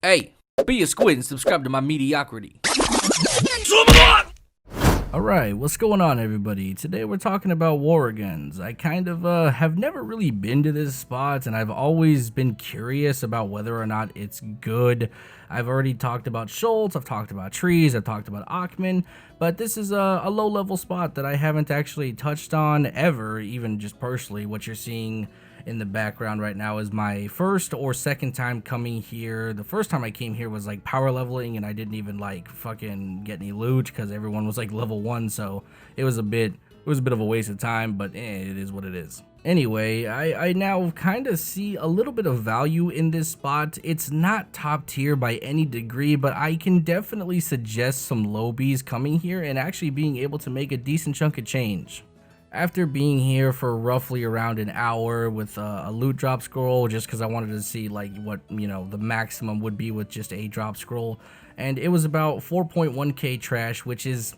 Hey, be a squid and subscribe to my mediocrity. Alright, what's going on everybody? Today we're talking about Waragons. I kind of have never really been to this spot, and I've always been curious about whether or not it's good. I've already talked about Schultz, I've talked about trees, I've talked about Achman, but this is a low level spot that I haven't actually touched on ever, even just personally. What you're seeing in the background right now is my first or second time coming here. The first time I came here was like power leveling, and I didn't even like fucking get any loot because everyone was like level 1, so it was a bit of a waste of time, but it is what it is. Anyway, I now kind of see a little bit of value in this spot. It's not top tier by any degree, but I can definitely suggest some lowbies coming here and actually being able to make a decent chunk of change. After being here for roughly around an hour with a loot drop scroll, just because I wanted to see like what, you know, the maximum would be with just a drop scroll, and it was about 4.1k trash, which is,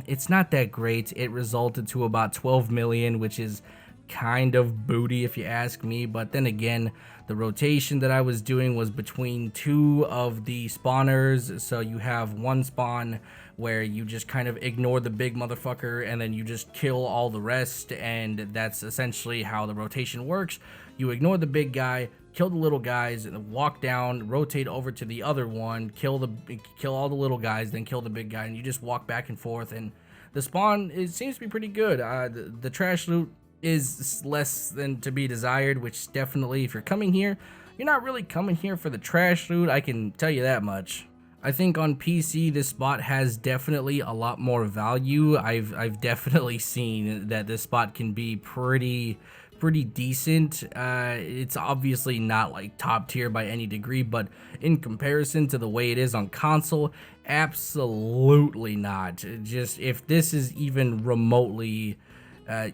it's not that great. It resulted to about 12 million, which is kind of booty if you ask me. But then again, the rotation that I was doing was between two of the spawners, so you have one spawn where you just kind of ignore the big motherfucker and then you just kill all the rest, and that's essentially how the rotation works. You ignore the big guy, kill the little guys, and walk down, rotate over to the other one, kill all the little guys, then kill the big guy, and you just walk back and forth. And the spawn, it seems to be pretty good. The trash loot is less than to be desired, which definitely, if you're coming here, you're not really coming here for the trash loot, I can tell you that much. I think on PC this spot has definitely a lot more value. I've definitely seen that this spot can be pretty decent. It's obviously not like top tier by any degree, but in comparison to the way it is on console, absolutely not. Just if this is even remotely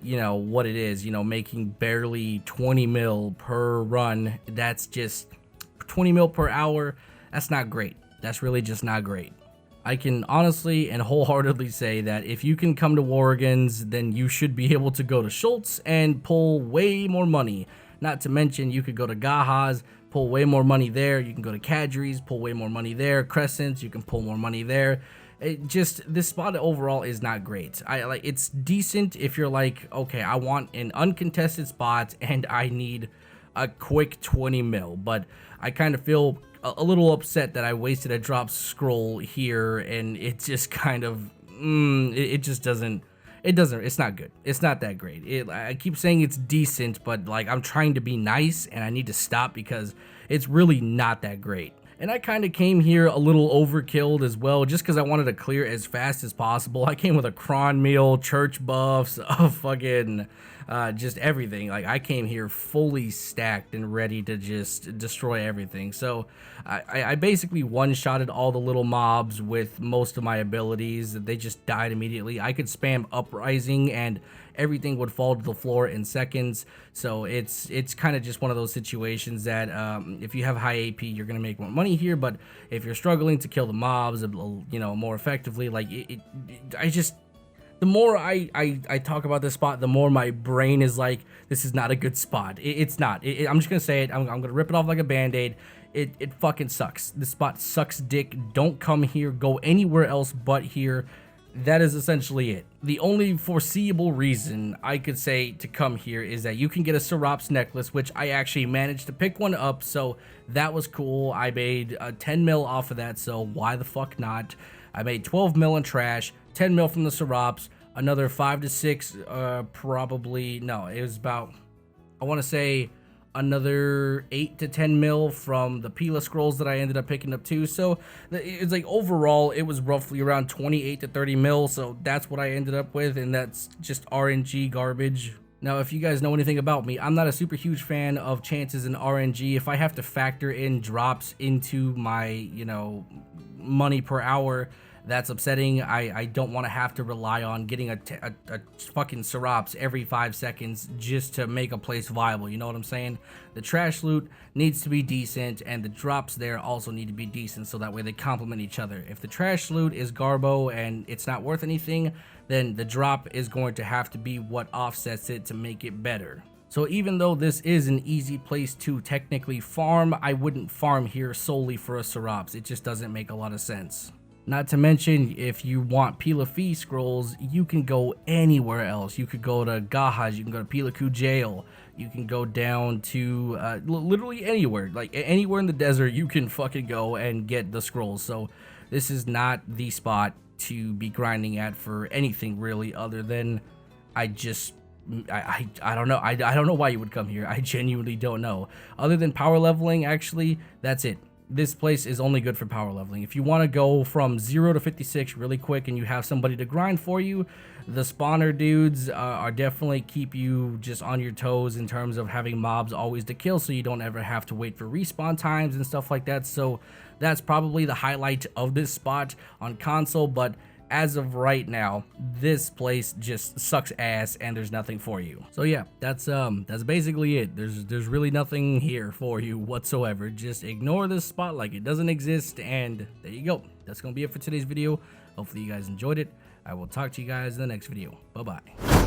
you know what it is, you know, making barely 20 mil per run, that's just 20 mil per hour. That's not great. That's really just not great. I can honestly and wholeheartedly say that if you can come to Waragons, then you should be able to go to Schultz and pull way more money. Not to mention, you could go to Gaha's, pull way more money there. You can go to Kadri's, pull way more money there. Crescents, you can pull more money there. This spot overall is not great. It's decent if you're like, okay, I want an uncontested spot and I need a quick 20 mil, but I kind of feel a little upset that I wasted a drop scroll here, and it just kind of it's not good. It's not that great. I keep saying it's decent, but like, I'm trying to be nice and I need to stop because it's really not that great. And I kind of came here a little overkilled as well, just because I wanted to clear as fast as possible. I came with a cron meal, church buffs, fucking just everything. Like, I came here fully stacked and ready to just destroy everything. So I basically one-shotted all the little mobs with most of my abilities. They just died immediately. I could spam Uprising and everything would fall to the floor in seconds. So it's kind of just one of those situations that if you have high AP, you're gonna make more money here, but if you're struggling to kill the mobs, you know, more effectively, like the more I talk about this spot, the more my brain is like, this is not a good spot. It's not. I'm just gonna say it. I'm gonna rip it off like a band-aid. It fucking sucks. This spot sucks dick. Don't come here. Go anywhere else but here. That is essentially it. The only foreseeable reason I could say to come here is that you can get a Serops necklace, which I actually managed to pick one up, so that was cool. I made 10 mil off of that, so why the fuck not? I made 12 mil in trash, 10 mil from the Serops, another 5 to 6, probably, no, it was about, I want to say, another 8 to 10 mil from the Pila scrolls that I ended up picking up too. So it's like, overall it was roughly around 28 to 30 mil, so that's what I ended up with, and that's just RNG garbage. Now, if you guys know anything about me, I'm not a super huge fan of chances in RNG. If I have to factor in drops into my, you know, money per hour, that's upsetting. I don't want to have to rely on getting a fucking Serops every 5 seconds just to make a place viable, you know what I'm saying? The trash loot needs to be decent, and the drops there also need to be decent, so that way they complement each other. If the trash loot is garbo and it's not worth anything, then the drop is going to have to be what offsets it to make it better. So even though this is an easy place to technically farm, I wouldn't farm here solely for a Serops. It just doesn't make a lot of sense. Not to mention, if you want Pila Fee scrolls, you can go anywhere else. You could go to Gahaj, you can go to Pilaku Jail, you can go down to literally anywhere. Like anywhere in the desert, you can fucking go and get the scrolls. So this is not the spot to be grinding at for anything really, other than I don't know. I don't know why you would come here. I genuinely don't know. Other than power leveling, actually, that's it. This place is only good for power leveling. If you want to go from 0 to 56 really quick and you have somebody to grind for you, the spawner dudes are definitely keep you just on your toes in terms of having mobs always to kill, so you don't ever have to wait for respawn times and stuff like that. So that's probably the highlight of this spot on console, but as of right now, this place just sucks ass and there's nothing for you. So yeah, that's basically it. There's really nothing here for you whatsoever. Just ignore this spot like it doesn't exist, and there you go. That's gonna be it for today's video. Hopefully you guys enjoyed it. I will talk to you guys in the next video. Bye bye.